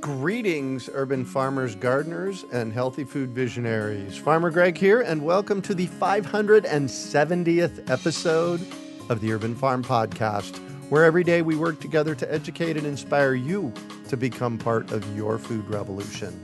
Greetings, urban farmers, gardeners, and healthy food visionaries. Farmer Greg here, and welcome to the 570th episode of the Urban Farm Podcast, where every day we work together to educate and inspire you to become part of your food revolution.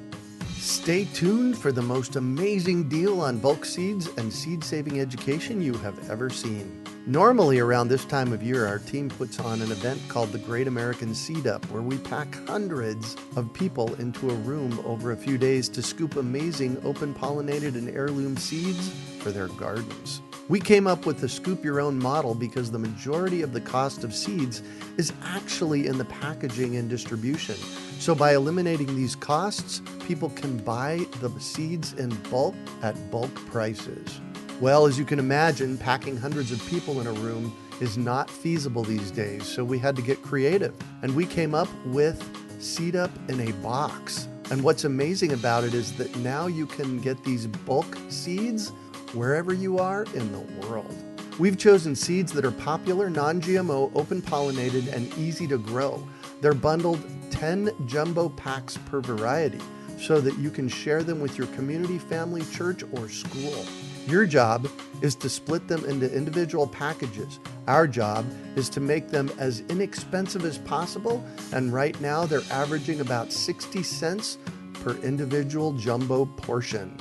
Stay tuned for the most amazing deal on bulk seeds and seed-saving education you have ever seen. Normally around this time of year, our team puts on an event called the Great American Seed Up, where we pack hundreds of people into a room over a few days to scoop amazing open-pollinated and heirloom seeds for their gardens. We came up with the Scoop Your Own model because the majority of the cost of seeds is actually in the packaging and distribution. So by eliminating these costs, people can buy the seeds in bulk at bulk prices. Well, as you can imagine, packing hundreds of people in a room is not feasible these days, so we had to get creative. And we came up with Seed Up in a Box. And what's amazing about it is that now you can get these bulk seeds wherever you are in the world. We've chosen seeds that are popular, non-GMO, open-pollinated, and easy to grow. They're bundled 10 jumbo packs per variety so that you can share them with your community, family, church, or school. Your job is to split them into individual packages. Our job is to make them as inexpensive as possible, and right now they're averaging about 60 cents per individual jumbo portion.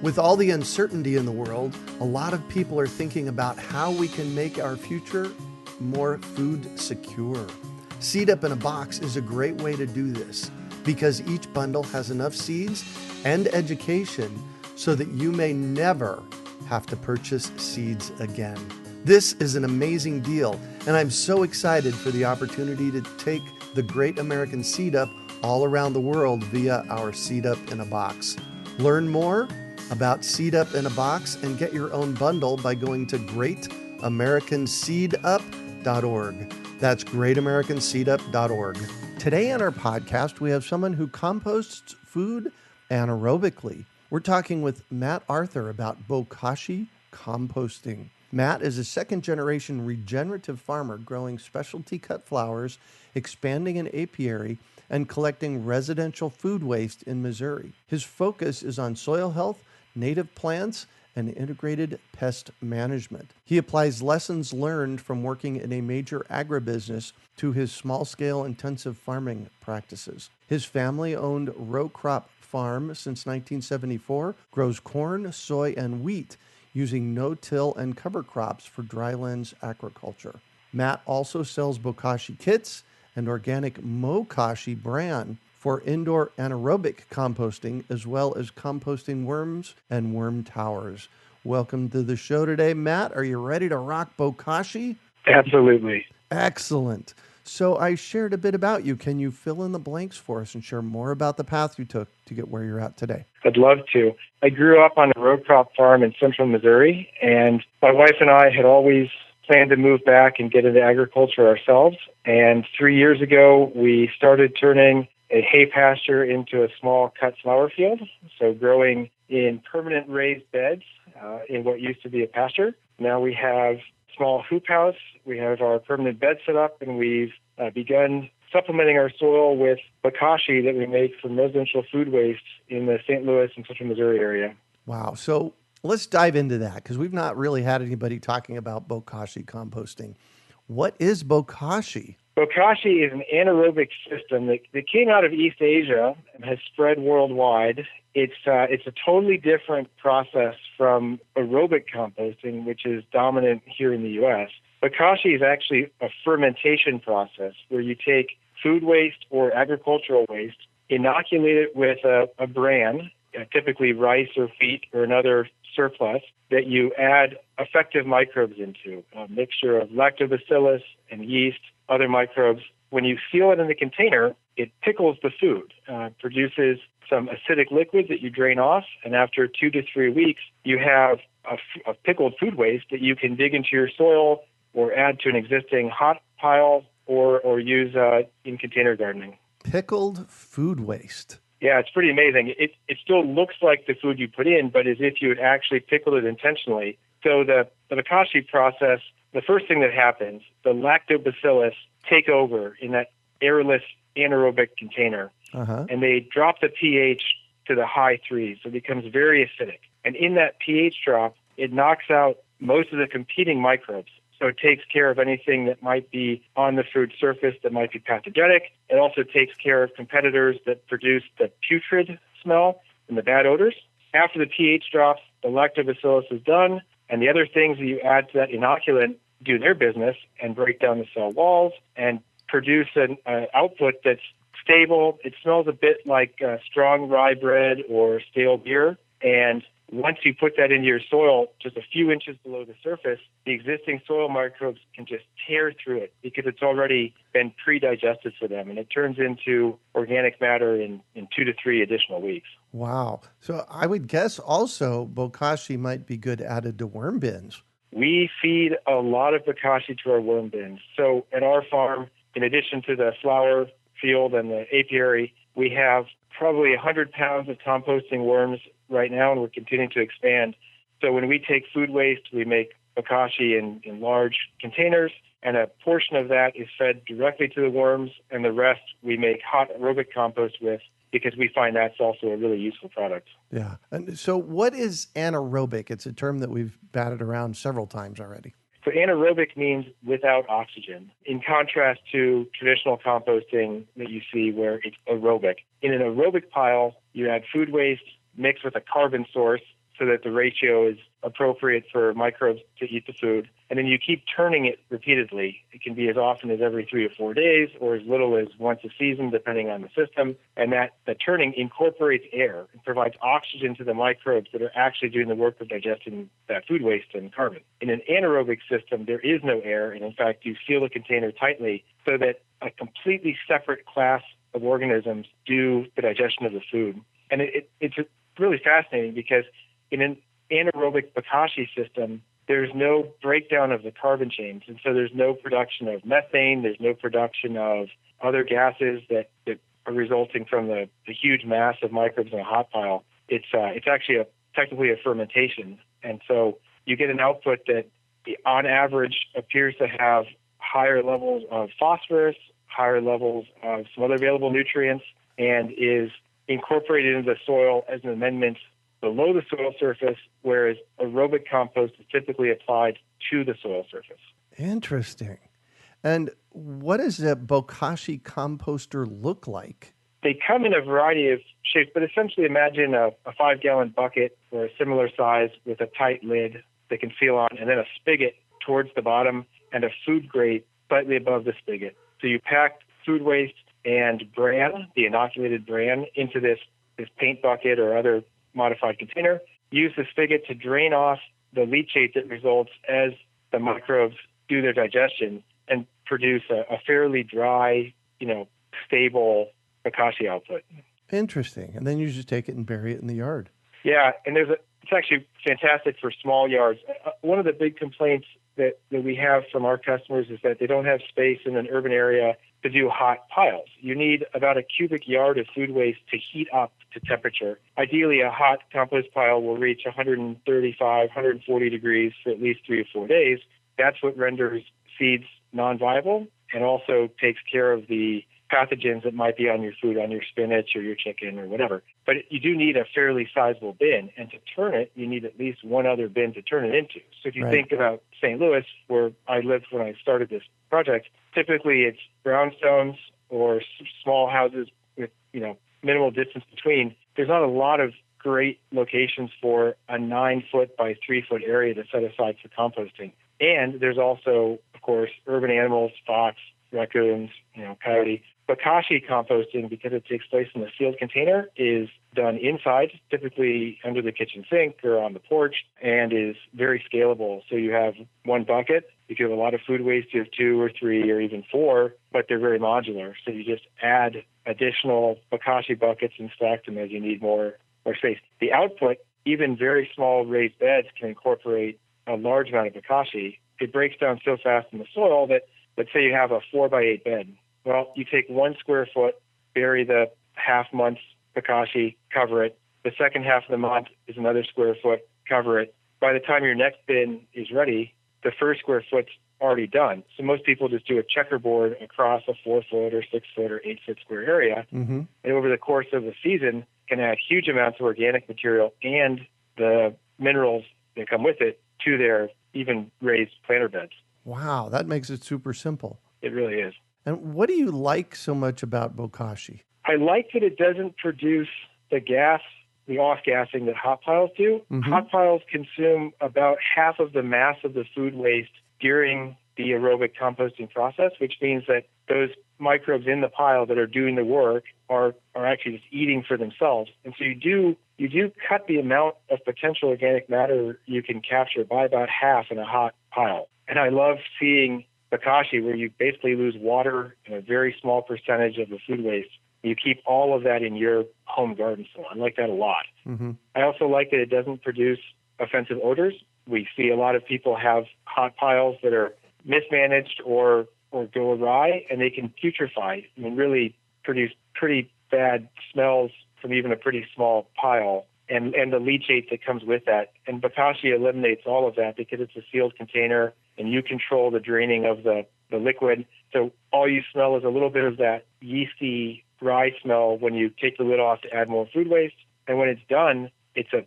With all the uncertainty in the world, a lot of people are thinking about how we can make our future more food secure. Seed Up in a Box is a great way to do this because each bundle has enough seeds and education so that you may never have to purchase seeds again. This is an amazing deal, and I'm so excited for the opportunity to take the Great American Seed Up all around the world via our Seed Up in a Box. Learn more about Seed Up in a Box and get your own bundle by going to greatamericanseedup.org. That's greatamericanseedup.org. Today on our podcast, we have someone who composts food anaerobically. We're talking with Matt Arthur about Bokashi Composting. Matt is a second-generation regenerative farmer growing specialty cut flowers, expanding an apiary, and collecting residential food waste in Missouri. His focus is on soil health, native plants, and integrated pest management. He applies lessons learned from working in a major agribusiness to his small-scale intensive farming practices. His family-owned row crop farm since 1974 grows corn, soy, and wheat using no-till and cover crops for dryland agriculture. Matt also sells Bokashi kits and organic MO-kashi bran for indoor anaerobic composting, as well as composting worms and worm towers. Welcome to the show today, Matt. Are you ready to rock Bokashi? Absolutely. Excellent. So I shared a bit about you. Can you fill in the blanks for us and share more about the path you took to get where you're at today? I'd love to. I grew up on a row crop farm in central Missouri, and my wife and I had always planned to move back and get into agriculture ourselves. And 3 years ago, we started turning a hay pasture into a small cut flower field, so growing in permanent raised beds in what used to be a pasture. Now we have small hoop house. We have our permanent bed set up, and we've begun supplementing our soil with Bokashi that we make from residential food waste in the St. Louis and central Missouri area. Wow. So let's dive into that because we've not really had anybody talking about Bokashi composting. What is Bokashi? Bokashi is an anaerobic system that came out of East Asia and has spread worldwide. It's a totally different process from aerobic composting, which is dominant here in the U.S. Bokashi is actually a fermentation process where you take food waste or agricultural waste, inoculate it with a bran, typically rice or wheat or another surplus, that you add effective microbes into, a mixture of lactobacillus and yeast, other microbes. When you seal it in the container, it pickles the food, produces some acidic liquid that you drain off, and after 2 to 3 weeks, you have a pickled food waste that you can dig into your soil or add to an existing hot pile or use in container gardening. Pickled food waste. Yeah, it's pretty amazing. It still looks like the food you put in, but as if you had actually pickled it intentionally. So the Bokashi process, the first thing that happens, the lactobacillus take over in that airless anaerobic container. Uh-huh. and they drop the pH to the high threes, so it becomes very acidic. And in that pH drop, it knocks out most of the competing microbes. So it takes care of anything that might be on the food surface that might be pathogenic. It also takes care of competitors that produce the putrid smell and the bad odors. After the pH drops, the lactobacillus is done, and the other things that you add to that inoculant do their business and break down the cell walls and produce an output that's stable. It smells a bit like strong rye bread or stale beer. And once you put that into your soil, just a few inches below the surface, the existing soil microbes can just tear through it because it's already been pre-digested for them. And it turns into organic matter in 2 to 3 additional weeks. Wow. So I would guess also Bokashi might be good added to worm bins. We feed a lot of Bokashi to our worm bins. So at our farm, in addition to the flower field and the apiary, we have probably 100 pounds of composting worms right now, and we're continuing to expand. So when we take food waste, we make Bokashi in large containers, and a portion of that is fed directly to the worms, and the rest we make hot aerobic compost with because we find that's also a really useful product. Yeah. And so what is anaerobic? It's a term that we've batted around several times already. So anaerobic means without oxygen, in contrast to traditional composting that you see where it's aerobic. In an aerobic pile, you add food waste mixed with a carbon source so that the ratio is appropriate for microbes to eat the food. And then you keep turning it repeatedly. It can be as often as every 3 to 4 days or as little as once a season, depending on the system. And that the turning incorporates air and provides oxygen to the microbes that are actually doing the work of digesting that food waste and carbon. In an anaerobic system, there is no air. And in fact, you seal the container tightly so that a completely separate class of organisms do the digestion of the food. And it's really fascinating because in an anaerobic Bokashi system, there's no breakdown of the carbon chains. And so there's no production of methane. There's no production of other gases that are resulting from the huge mass of microbes in a hot pile. It's actually technically a fermentation. And so you get an output that on average appears to have higher levels of phosphorus, higher levels of some other available nutrients, and is incorporated into the soil as an amendment below the soil surface, whereas aerobic compost is typically applied to the soil surface. Interesting. And what does a Bokashi composter look like? They come in a variety of shapes, but essentially imagine a 5-gallon bucket or a similar size with a tight lid that can seal on, and then a spigot towards the bottom and a food grate slightly above the spigot. So you pack food waste and bran, the inoculated bran, into this paint bucket or other modified container. Use the spigot to drain off the leachate that results as the microbes do their digestion and produce a fairly dry, stable Bokashi output. Interesting. And then you just take it and bury it in the yard. Yeah, and it's actually fantastic for small yards. One of the big complaints that we have from our customers is that they don't have space in an urban area to do hot piles. You need about a cubic yard of food waste to heat up to temperature. Ideally, a hot compost pile will reach 135, 140 degrees for at least 3 to 4 days. That's what renders seeds non-viable and also takes care of the pathogens that might be on your food, on your spinach or your chicken or whatever. But you do need a fairly sizable bin, and to turn it, you need at least one other bin to turn it into. So if you think about St. Louis, where I lived when I started this project, typically it's brownstones or small houses with, minimal distance between. There's not a lot of great locations for a 9-foot by 3-foot area to set aside for composting. And there's also, of course, urban animals, fox, raccoons, coyote. Bokashi composting, because it takes place in a sealed container, is done inside, typically under the kitchen sink or on the porch, and is very scalable. So you have one bucket. If you have a lot of food waste, you have 2 or 3 or even 4, but they're very modular. So you just add additional Bokashi buckets and stack them as you need more space. The output, even very small raised beds, can incorporate a large amount of Bokashi. It breaks down so fast in the soil that, let's say you have a 4x8 bed. Well, you take 1 square foot, bury the half-month's Bokashi, cover it. The second half of the month is another square foot, cover it. By the time your next bin is ready, the first square foot's already done. So most people just do a checkerboard across a 4-foot or 6-foot or 8-foot square area. Mm-hmm. And over the course of the season can add huge amounts of organic material and the minerals that come with it to their even raised planter beds. Wow, that makes it super simple. It really is. And what do you like so much about Bokashi? I like that it doesn't produce the off-gassing that hot piles do. Mm-hmm. Hot piles consume about half of the mass of the food waste during the aerobic composting process, which means that those microbes in the pile that are doing the work are actually just eating for themselves. And so you do cut the amount of potential organic matter you can capture by about half in a hot pile. And I love seeing Bokashi, where you basically lose water and a very small percentage of the food waste. You keep all of that in your home garden soil. I like that a lot. Mm-hmm. I also like that it doesn't produce offensive odors. We see a lot of people have hot piles that are mismanaged or go awry, and they can putrefy. I mean, really produce pretty bad smells from even a pretty small pile, and the leachate that comes with that. And Bokashi eliminates all of that because it's a sealed container, and you control the draining of the liquid. So all you smell is a little bit of that yeasty, dry smell when you take the lid off to add more food waste. And when it's done, it's a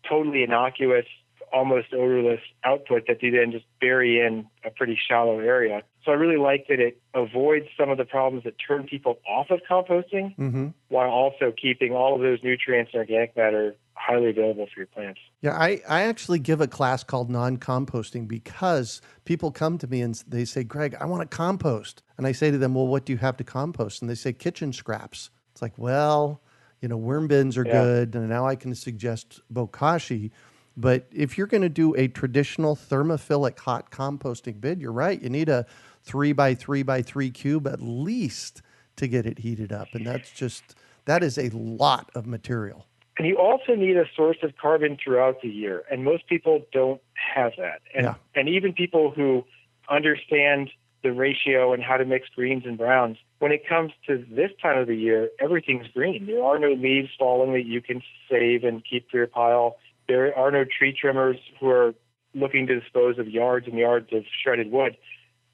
totally innocuous, almost odorless output that you then just bury in a pretty shallow area. So I really like that it avoids some of the problems that turn people off of composting, Mm-hmm. while also keeping all of those nutrients and organic matter highly available for your plants. Yeah, I actually give a class called non-composting because people come to me and they say, Greg, I want to compost. And I say to them, well, what do you have to compost? And they say kitchen scraps. It's like, well, worm bins are good. And now I can suggest Bokashi. But if you're going to do a traditional thermophilic hot composting bin, you're right. You need a 3x3x3 cube at least to get it heated up. And that is a lot of material. And you also need a source of carbon throughout the year. And most people don't have that. And even people who understand the ratio and how to mix greens and browns, when it comes to this time of the year, everything's green. There are no leaves falling that you can save and keep for your pile. There are no tree trimmers who are looking to dispose of yards and yards of shredded wood.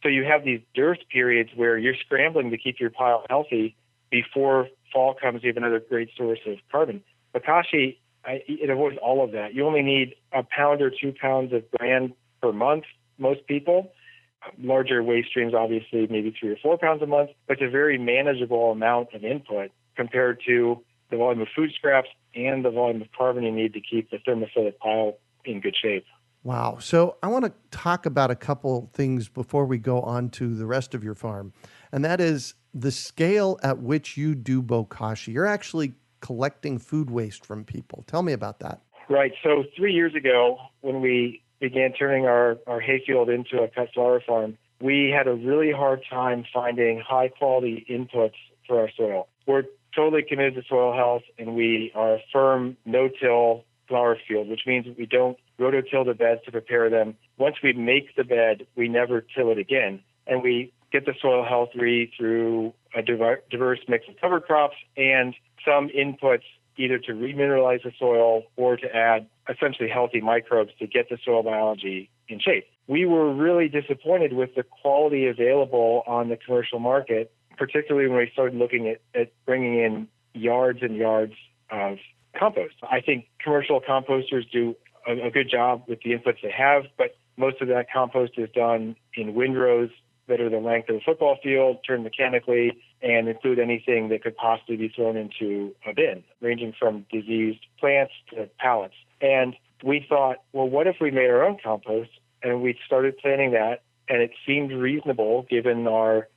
So you have these dearth periods where you're scrambling to keep your pile healthy before fall comes. You have another great source of carbon. Bokashi, it avoids all of that. You only need 1 pound or 2 pounds of bran per month, most people. Larger waste streams, obviously, maybe 3 or 4 pounds a month, but it's a very manageable amount of input compared to the volume of food scraps and the volume of carbon you need to keep the thermophilic pile in good shape. Wow. So I want to talk about a couple things before we go on to the rest of your farm, and that is the scale at which you do Bokashi. You're actually collecting food waste from people. Tell me about that. Right. So 3 years ago, when we began turning our hayfield into a cut flower farm, we had a really hard time finding high-quality inputs for our soil. We're totally committed to soil health, and we are a firm no-till flower field, which means we don't rototill the beds to prepare them. Once we make the bed, we never till it again. And we get the soil health through a diverse mix of cover crops and some inputs either to remineralize the soil or to add essentially healthy microbes to get the soil biology in shape. We were really disappointed with the quality available on the commercial market, particularly when we started looking at bringing in yards and yards of compost. I think commercial composters do a good job with the inputs they have, but most of that compost is done in windrows that are the length of a football field, turned mechanically, and include anything that could possibly be thrown into a bin, ranging from diseased plants to pallets. And we thought, well, what if we made our own compost? And we started planning that, and it seemed reasonable given our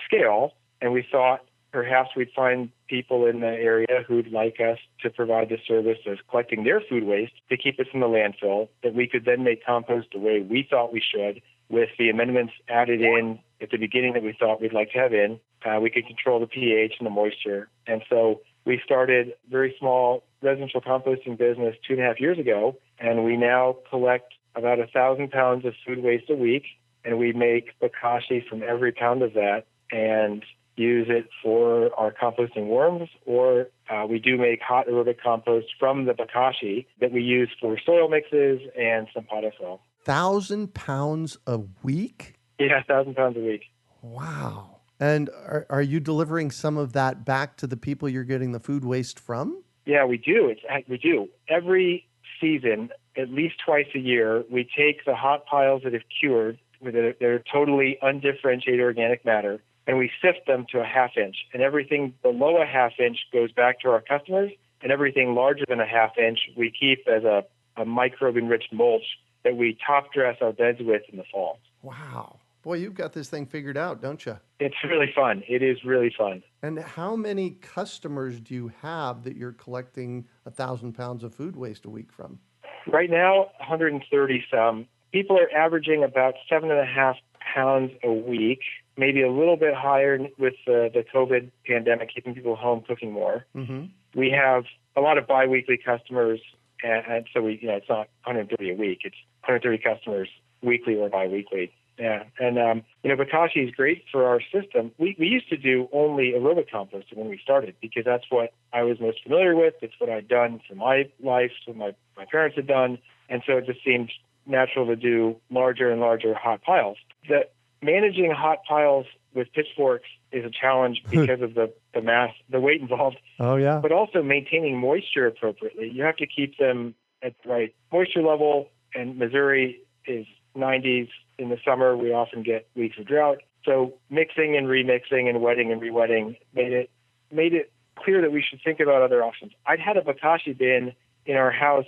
scale. And we thought perhaps we'd find people in the area who'd like us to provide the service of collecting their food waste to keep it from the landfill, that we could then make compost the way we thought we should, with the amendments added in at the beginning that we thought we'd like to have in. We could control the pH and the moisture. And so we started a very small residential composting business 2.5 years ago, and we now collect about 1,000 pounds of food waste a week, and we make Bokashi from every pound of that and use it for our composting worms, or we do make hot aerobic compost from the Bokashi that we use for soil mixes and some potting soil. 1,000 pounds a week? Yeah, 1,000 pounds a week. Wow. And are you delivering some of that back to the people you're getting the food waste from? Yeah, we do. We do. Every season, at least twice a year, we take the hot piles that have cured, they're totally undifferentiated organic matter, and we sift them to a half inch. And everything below a half inch goes back to our customers, and everything larger than a half inch we keep as a microbe-enriched mulch that we top dress our beds with in the fall. Wow. Boy, you've got this thing figured out, don't you? It's really fun. It is really fun. And how many customers do you have that you're collecting 1,000 pounds of food waste a week from? Right now, 130 some. People are averaging about 7.5 pounds a week, maybe a little bit higher with the COVID pandemic, keeping people home cooking more. Mm-hmm. We have a lot of biweekly customers, and so it's not 130 a week. It's 130 customers weekly or biweekly. Yeah, and Bokashi is great for our system. We used to do only aerobic composting when we started because that's what I was most familiar with. It's what I'd done for my life, what my parents had done, and so it just seemed natural to do larger and larger hot piles. Managing hot piles with pitchforks is a challenge because of the mass, the weight involved. Oh, yeah. But also maintaining moisture appropriately. You have to keep them at the right moisture level, and Missouri is 90s. In the summer, we often get weeks of drought. So mixing and remixing and wetting and re-wetting made it clear that we should think about other options. I'd had a Bokashi bin in our house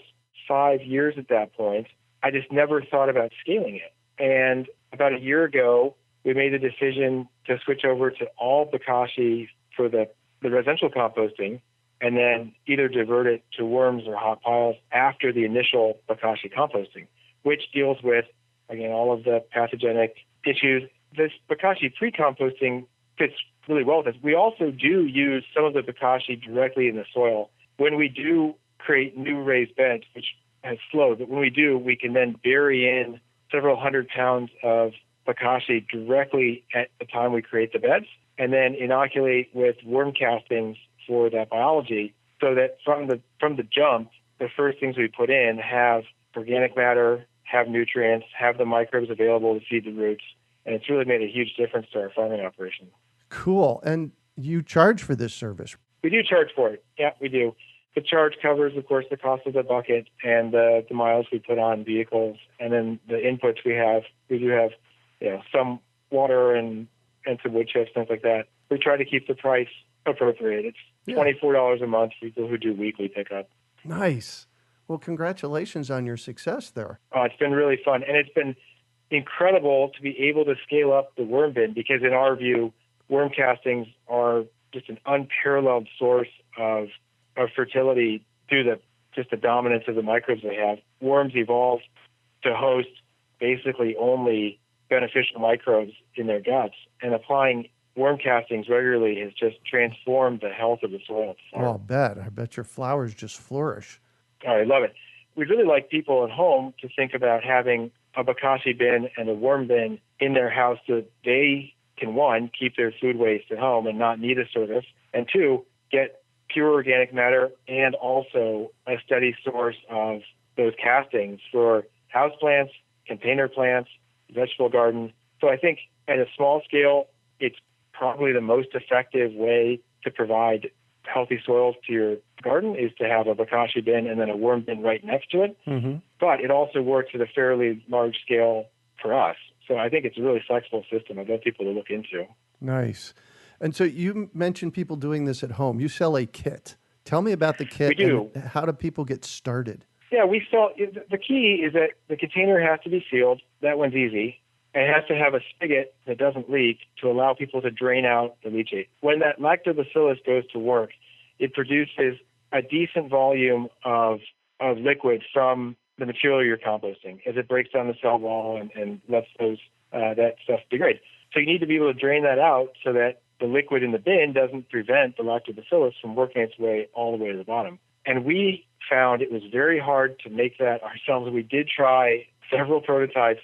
5 years at that point. I just never thought about scaling it. And about a year ago, we made the decision to switch over to all Bokashi for the residential composting, and then either divert it to worms or hot piles after the initial Bokashi composting, which deals with, again, all of the pathogenic issues. This Bokashi pre-composting fits really well with us. We also do use some of the Bokashi directly in the soil. When we do create new raised beds, which has slowed, but when we do, we can then bury in several 100 pounds of Bokashi directly at the time we create the beds, and then inoculate with worm castings for that biology, so that from the jump, the first things we put in have organic matter, have nutrients, have the microbes available to feed the roots, and it's really made a huge difference to our farming operation. Cool. And you charge for this service? We do charge for it. Yeah, we do. The charge covers, of course, the cost of the bucket and the miles we put on vehicles, and then the inputs we have. We do have, some water and some wood chips, things like that. We try to keep the price appropriate. It's $24 a month for people who do weekly pickup. Nice. Well, congratulations on your success there. It's been really fun, and it's been incredible to be able to scale up the worm bin because, in our view, worm castings are just an unparalleled source of fertility due to just the dominance of the microbes they have. Worms evolved to host basically only beneficial microbes in their guts, and applying worm castings regularly has just transformed the health of the soil. Oh, I'll bet. I bet your flowers just flourish. Oh, I love it. We'd really like people at home to think about having a Bokashi bin and a worm bin in their house so that they can, one, keep their food waste at home and not need a service, and two, get pure organic matter and also a steady source of those castings for houseplants, container plants, vegetable garden. So I think at a small scale, it's probably the most effective way to provide healthy soils to your garden is to have a Bokashi bin and then a worm bin right next to it. Mm-hmm. But it also works at a fairly large scale for us. So I think it's a really flexible system. I'd love people to look into. Nice. And so you mentioned people doing this at home. You sell a kit. Tell me about the kit. We do. And how do people get started? Yeah, we sell. The key is that the container has to be sealed. That one's easy. It has to have a spigot that doesn't leak to allow people to drain out the leachate. When that lactobacillus goes to work, it produces a decent volume of liquid from the material you're composting as it breaks down the cell wall and lets that stuff degrade. So you need to be able to drain that out so that the liquid in the bin doesn't prevent the lactobacillus from working its way all the way to the bottom. And we found it was very hard to make that ourselves. We did try several prototypes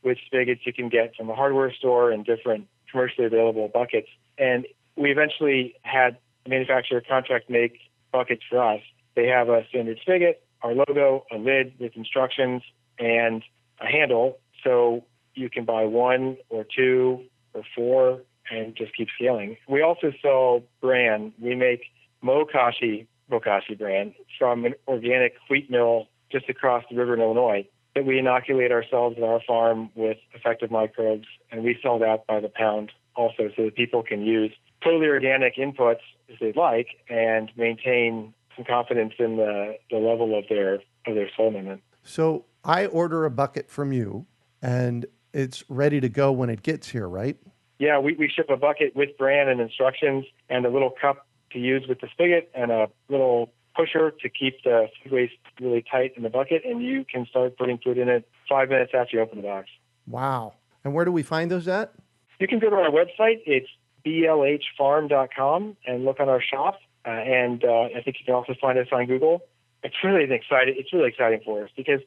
with spigots you can get from a hardware store and different commercially available buckets. And we eventually had a manufacturer contract make buckets for us. They have a standard spigot, our logo, a lid with instructions, and a handle. So You can buy 1 or 2 or 4 and just keep scaling. We also sell bran. We make MO-kashi Bokashi bran from an organic wheat mill just across the river in Illinois that we inoculate ourselves at our farm with effective microbes, and we sell that by the pound also so that people can use totally organic inputs if they'd like and maintain some confidence in the level of their soil amendment. So I order a bucket from you, and it's ready to go when it gets here, right? Yeah, we ship a bucket with bran and instructions and a little cup to use with the spigot and a little pusher to keep the food waste really tight in the bucket, and you can start putting food in it 5 minutes after you open the box. Wow. And where do we find those at? You can go to our website. It's blhfarm.com and look on our shop. And I think you can also find us on Google. It's really exciting for us because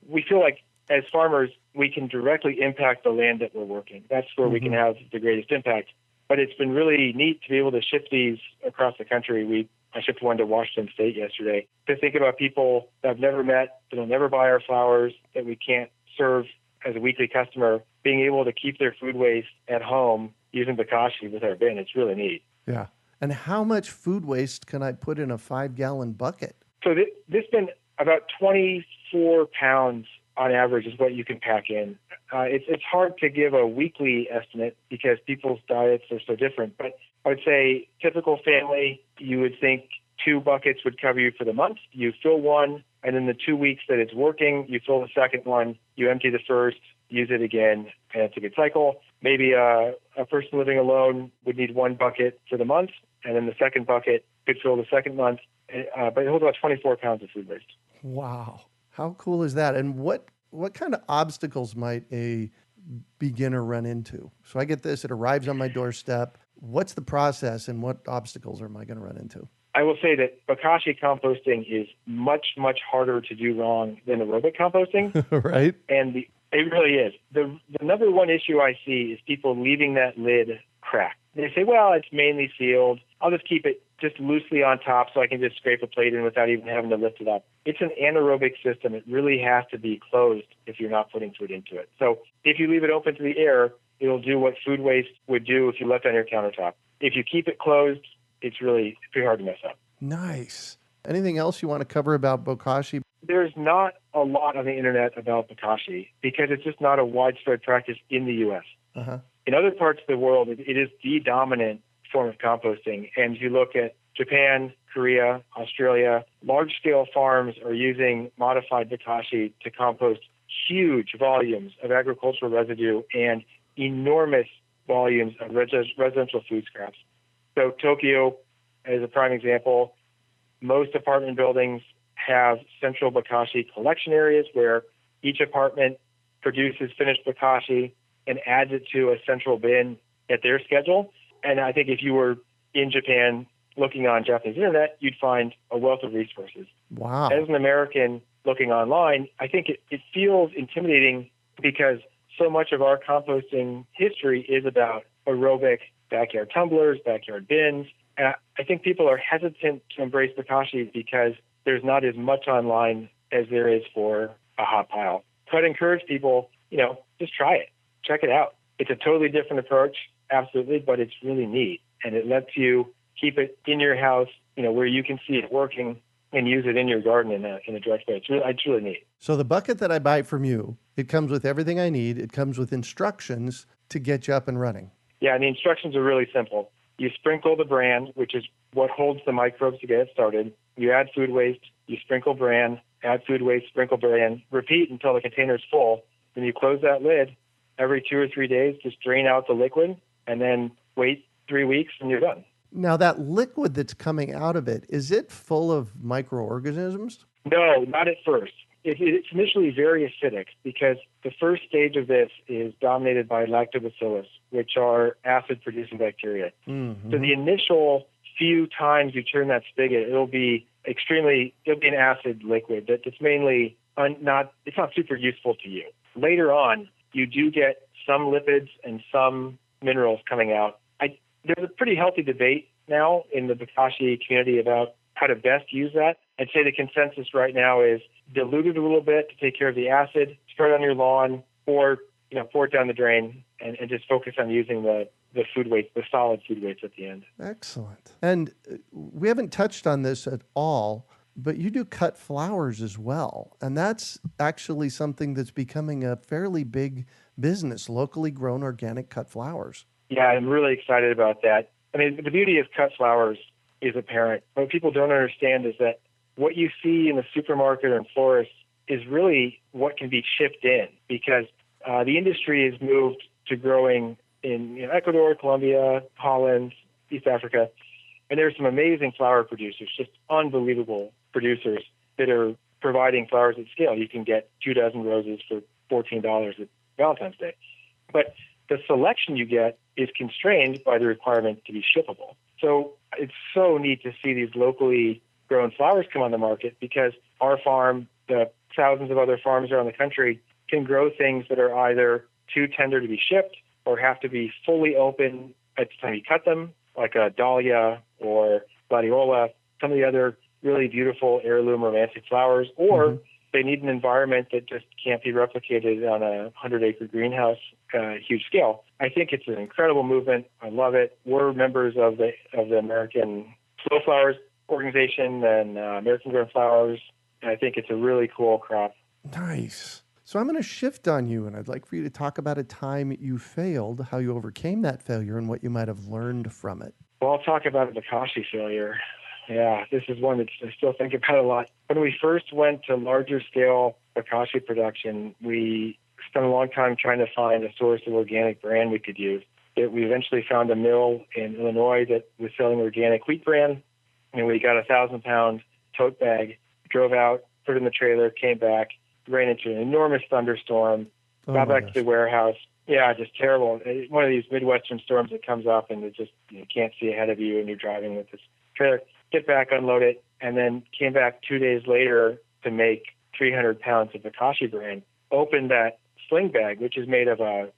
we feel like as farmers, we can directly impact the land that we're working. That's where we can have the greatest impact. But it's been really neat to be able to ship these across the country. I shipped one to Washington State yesterday to think about people that I've never met, that'll never buy our flowers, that we can't serve as a weekly customer, being able to keep their food waste at home using Bokashi with our bin. It's really neat. Yeah. And how much food waste can I put in a 5-gallon bucket? So this bin, about 24 pounds on average is what you can pack in. It's hard to give a weekly estimate because people's diets are so different. But I would say typical family, you would think 2 buckets would cover you for the month. You fill one, and in the 2 weeks that it's working, you fill the second one, you empty the first, use it again, and it's a good cycle. Maybe a person living alone would need 1 bucket for the month, and then the second bucket could fill the second month. But it holds about 24 pounds of food waste. Wow. How cool is that? And what kind of obstacles might a beginner run into? So I get this, it arrives on my doorstep. What's the process and what obstacles am I going to run into? I will say that Bokashi composting is much, much harder to do wrong than aerobic composting. Right? And it really is. The number one issue I see is people leaving that lid cracked. They say, well, it's mainly sealed. I'll just keep it just loosely on top so I can just scrape a plate in without even having to lift it up. It's an anaerobic system. It really has to be closed if you're not putting food into it. So if you leave it open to the air, it'll do what food waste would do if you left it on your countertop. If you keep it closed, it's pretty hard to mess up. Nice. Anything else you want to cover about Bokashi? There's not a lot on the internet about Bokashi because it's just not a widespread practice in the U.S. Uh-huh. In other parts of the world, it is the dominant form of composting. And if you look at Japan, Korea, Australia, large-scale farms are using modified Bokashi to compost huge volumes of agricultural residue and enormous volumes of residential food scraps. So Tokyo is a prime example. Most apartment buildings have central Bokashi collection areas where each apartment produces finished Bokashi and adds it to a central bin at their schedule. And I think if you were in Japan looking on Japanese internet, you'd find a wealth of resources. Wow. As an American looking online, I think it feels intimidating because so much of our composting history is about aerobic backyard tumblers, backyard bins. And I think people are hesitant to embrace Bokashi because there's not as much online as there is for a hot pile. So I'd encourage people, just try it. Check it out. It's a totally different approach, absolutely, but it's really neat. And it lets you keep it in your house, where you can see it working and use it in your garden in a direct way. It's really neat. So the bucket that I buy from you, it comes with everything I need. It comes with instructions to get you up and running. Yeah, and the instructions are really simple. You sprinkle the bran, which is what holds the microbes to get it started. You add food waste, you sprinkle bran, add food waste, sprinkle bran, repeat until the container is full. Then you close that lid. Every 2 or 3 days, just drain out the liquid and then wait 3 weeks and you're done. Now that liquid that's coming out of it, is it full of microorganisms? No, not at first. It's initially very acidic because the first stage of this is dominated by lactobacillus, which are acid-producing bacteria. Mm-hmm. So the initial few times you turn that spigot, it'll be an acid liquid that's mainly it's not super useful to you. Later on, you do get some lipids and some minerals coming out. There's a pretty healthy debate now in the Bokashi community about how to best use that. I'd say the consensus right now is dilute it a little bit to take care of the acid, spread it on your lawn, or pour it down the drain and just focus on using the food waste, the solid food waste at the end. Excellent. And we haven't touched on this at all, but you do cut flowers as well. And that's actually something that's becoming a fairly big business, locally grown organic cut flowers. Yeah, I'm really excited about that. I mean, the beauty of cut flowers is apparent. What people don't understand is that what you see in the supermarket or in florists is really what can be shipped in, because the industry has moved to growing in Ecuador, Colombia, Holland, East Africa. And there's some amazing flower producers, just unbelievable producers that are providing flowers at scale. You can get 24 roses for $14 at Valentine's Day. But the selection you get is constrained by the requirement to be shippable. So it's so neat to see these locally grown flowers come on the market, because our farm, the thousands of other farms around the country, can grow things that are either too tender to be shipped or have to be fully open at the time you cut them, like a dahlia or gladiola, some of the other really beautiful heirloom romantic flowers, or they need an environment that just can't be replicated on a 100-acre greenhouse, huge scale. I think it's an incredible movement. I love it. We're members of the American Slow Flowers organization and American Grown Flowers, and I think it's a really cool crop. Nice. So I'm going to shift on you, and I'd like for you to talk about a time you failed, how you overcame that failure, and what you might have learned from it. Well, I'll talk about the Bokashi failure. Yeah, this is one that I still think about a lot. When we first went to larger scale Bokashi production, we spent a long time trying to find a source of organic bran we could use. We eventually found a mill in Illinois that was selling organic wheat bran, and we got a 1,000-pound tote bag, drove out, put it in the trailer, came back, ran into an enormous thunderstorm, got back to the warehouse. Yeah, just terrible. One of these Midwestern storms that comes up and it just you can't see ahead of you and you're driving with this trailer. Get back, unload it, and then came back 2 days later to make 300 pounds of Bokashi bran. Opened that sling bag, which is made of a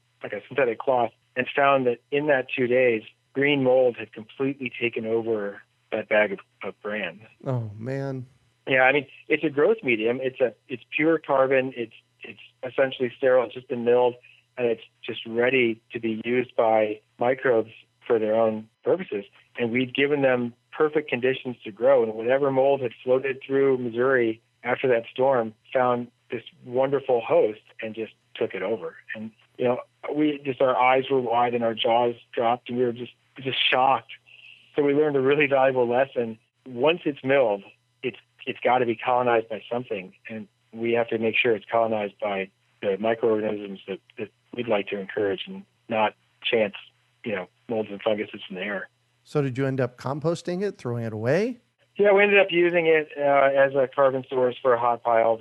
synthetic cloth, and found that in that 2 days, green mold had completely taken over that bag of bran. Oh, man. Yeah, I mean, it's a growth medium. It's pure carbon. It's essentially sterile. It's just been milled, and it's just ready to be used by microbes for their own purposes. And we'd given them perfect conditions to grow, and whatever mold had floated through Missouri after that storm found this wonderful host and just took it over. And our eyes were wide and our jaws dropped, and we were just shocked. So we learned a really valuable lesson. Once it's milled, it's got to be colonized by something, and we have to make sure it's colonized by the microorganisms that we'd like to encourage, and not chance, molds and funguses in the air. So did you end up composting it, throwing it away? Yeah, we ended up using it as a carbon source for a hot pile.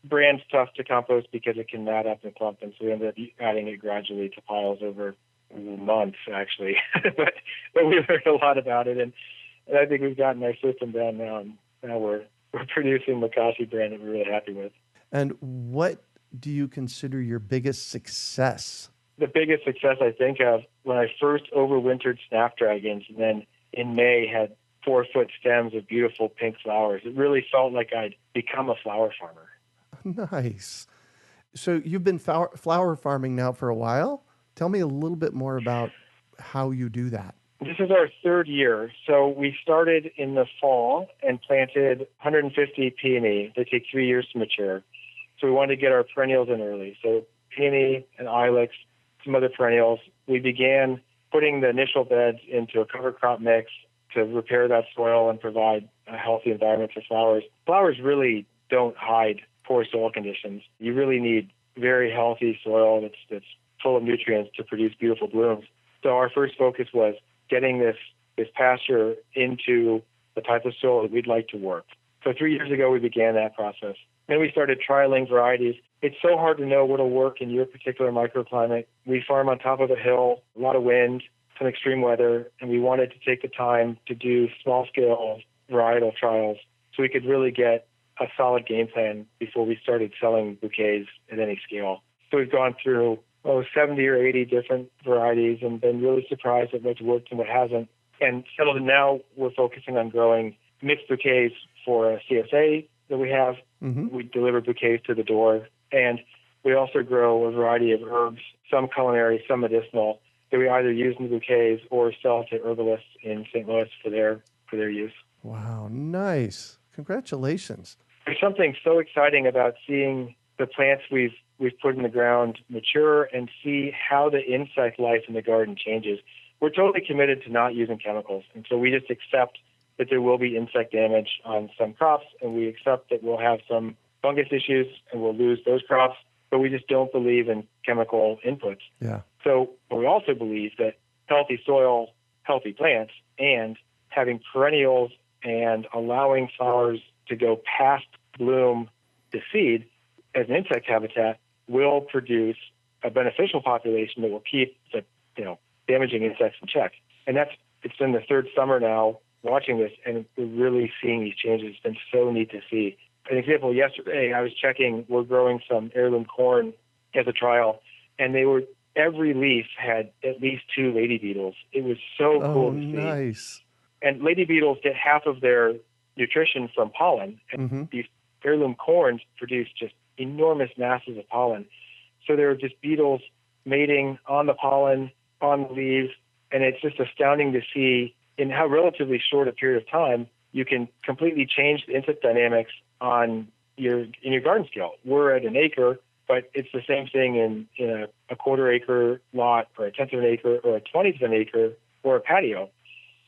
Bran's tough to compost because it can mat up and clump, and so we ended up adding it gradually to piles over months, actually. but we learned a lot about it, and I think we've gotten our system down now, and now we're producing MO-kashi bran that we're really happy with. And what do you consider your biggest success? The biggest success I think of when I first overwintered snapdragons, and then in May had 4-foot stems of beautiful pink flowers. It really felt like I'd become a flower farmer. Nice. So you've been flower farming now for a while. Tell me a little bit more about how you do that. This is our third year. So we started in the fall and planted 150 peony. They take 3 years to mature. So we wanted to get our perennials in early. So peony and ilex, some other perennials. We began putting the initial beds into a cover crop mix to repair that soil and provide a healthy environment for flowers. Flowers really don't hide poor soil conditions. You really need very healthy soil that's full of nutrients to produce beautiful blooms. So our first focus was getting this pasture into the type of soil that we'd like to work. So 3 years ago, we began that process. Then we started trialing varieties. It's so hard to know what'll work in your particular microclimate. We farm on top of a hill, a lot of wind, some extreme weather, and we wanted to take the time to do small-scale varietal trials so we could really get a solid game plan before we started selling bouquets at any scale. So we've gone through 70 or 80 different varieties and been really surprised at what's worked and what hasn't. And settled in now, we're focusing on growing mixed bouquets for a CSA that we have. Mm-hmm. We deliver bouquets to the door. And we also grow a variety of herbs, some culinary, some medicinal, that we either use in bouquets or sell to herbalists in St. Louis for their use. Wow, nice. Congratulations. There's something so exciting about seeing the plants we've put in the ground mature and see how the insect life in the garden changes. We're totally committed to not using chemicals, and so we just accept that there will be insect damage on some crops, and we accept that we'll have some fungus issues and we'll lose those crops, but we just don't believe in chemical inputs. Yeah. So we also believe that healthy soil, healthy plants, and having perennials and allowing flowers to go past bloom to seed as an insect habitat will produce a beneficial population that will keep the damaging insects in check. And it's been the third summer now watching this, and we're really seeing these changes. It's been so neat to see. An example, yesterday I was checking, we're growing some heirloom corn as a trial, and every leaf had at least 2 lady beetles. It was so cool to see. Oh, nice. And lady beetles get half of their nutrition from pollen, and these heirloom corns produce just enormous masses of pollen. So there are just beetles mating on the pollen, on the leaves, and it's just astounding to see in how relatively short a period of time you can completely change the insect dynamics in your garden scale. We're at an acre, but it's the same thing in a quarter acre lot or a tenth of an acre or a 20th of an acre or a patio.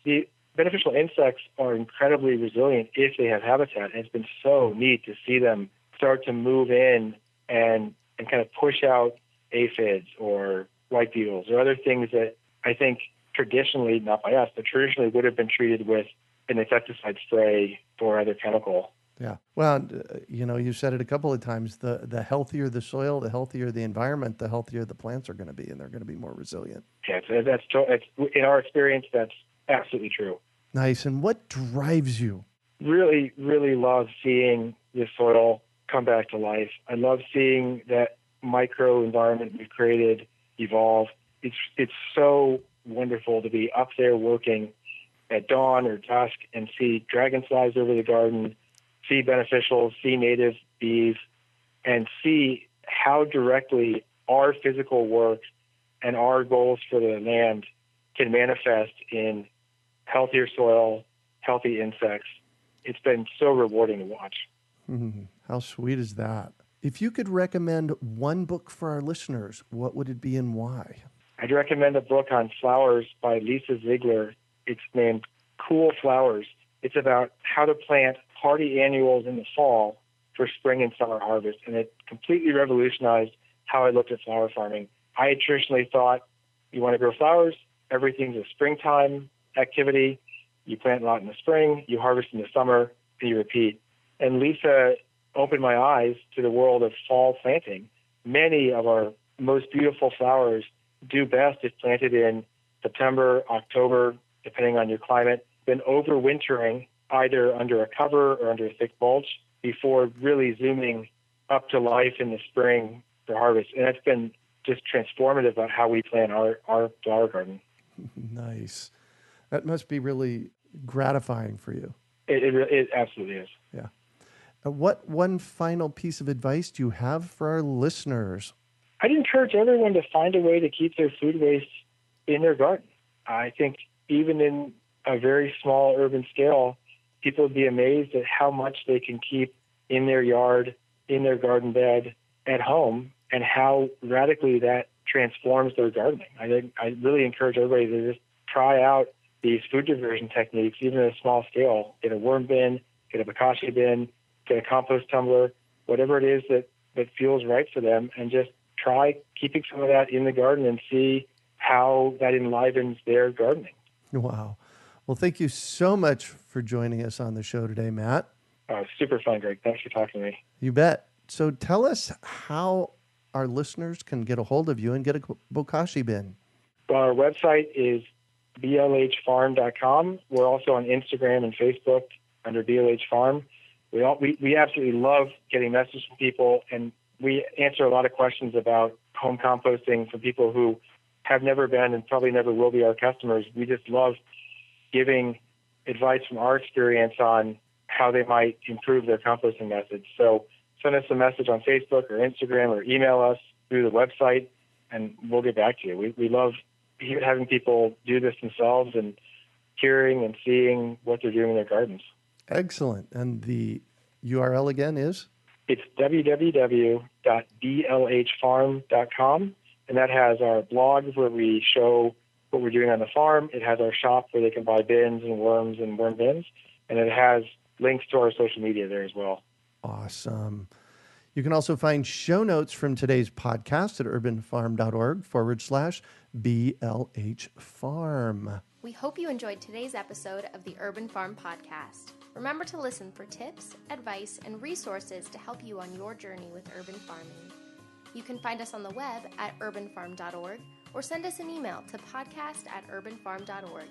The beneficial insects are incredibly resilient if they have habitat, and it's been so neat to see them start to move in and kind of push out aphids or white beetles or other things that I think traditionally, not by us, but traditionally would have been treated with an insecticide spray or other chemical. Yeah. Well, you said it a couple of times, the healthier the soil, the healthier the environment, the healthier the plants are going to be, and they're going to be more resilient. Yeah, that's in our experience, that's absolutely true. Nice. And what drives you? Really, really love seeing the soil come back to life. I love seeing that micro environment we've created evolve. It's so wonderful to be up there working at dawn or dusk and see dragonflies over the garden, see beneficials, see native bees, and see how directly our physical work and our goals for the land can manifest in healthier soil, healthy insects. It's been so rewarding to watch. How sweet is that? If you could recommend one book for our listeners, what would it be and why? I'd recommend a book on flowers by Lisa Ziegler. It's named Cool Flowers. It's about how to plant hardy annuals in the fall for spring and summer harvest, and it completely revolutionized how I looked at flower farming. I had traditionally thought, you want to grow flowers, everything's a springtime activity. You plant a lot in the spring, you harvest in the summer, and you repeat. And Lisa opened my eyes to the world of fall planting. Many of our most beautiful flowers do best if planted in September, October, depending on your climate, then overwintering either under a cover or under a thick mulch before really zooming up to life in the spring for harvest. And that's been just transformative about how we plant our flower garden. Nice. That must be really gratifying for you. It absolutely is. Yeah. What one final piece of advice do you have for our listeners? I'd encourage everyone to find a way to keep their food waste in their garden. I think even in a very small urban scale, people would be amazed at how much they can keep in their yard, in their garden bed, at home, and how radically that transforms their gardening. I really encourage everybody to just try out these food diversion techniques, even at a small scale. Get a worm bin, get a Bokashi bin, get a compost tumbler, whatever it is that feels right for them, and just try keeping some of that in the garden and see how that enlivens their gardening. Wow. Well, thank you so much for joining us on the show today, Matt. Super fun, Greg. Thanks for talking to me. You bet. So tell us how our listeners can get a hold of you and get a Bokashi bin. Well, our website is blhfarm.com. We're also on Instagram and Facebook under BLH Farm. We absolutely love getting messages from people, and we answer a lot of questions about home composting from people who have never been and probably never will be our customers. We just love giving advice from our experience on how they might improve their composting methods. So send us a message on Facebook or Instagram or email us through the website, and we'll get back to you. We love having people do this themselves and hearing and seeing what they're doing in their gardens. Excellent. And the URL again is? It's www.blhfarm.com, and that has our blog where we show what we're doing on the farm. It has our shop where they can buy bins and worms and worm bins, and it has links to our social media there as well. Awesome. You can also find show notes from today's podcast at urbanfarm.org/BLHfarm. We hope you enjoyed today's episode of the Urban Farm Podcast. Remember to listen for tips, advice, and resources to help you on your journey with urban farming. You can find us on the web at urbanfarm.org or send us an email to podcast@urbanfarm.org.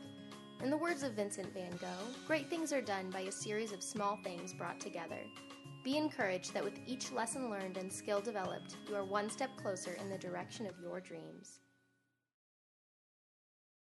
In the words of Vincent van Gogh, great things are done by a series of small things brought together. Be encouraged that with each lesson learned and skill developed, you are one step closer in the direction of your dreams.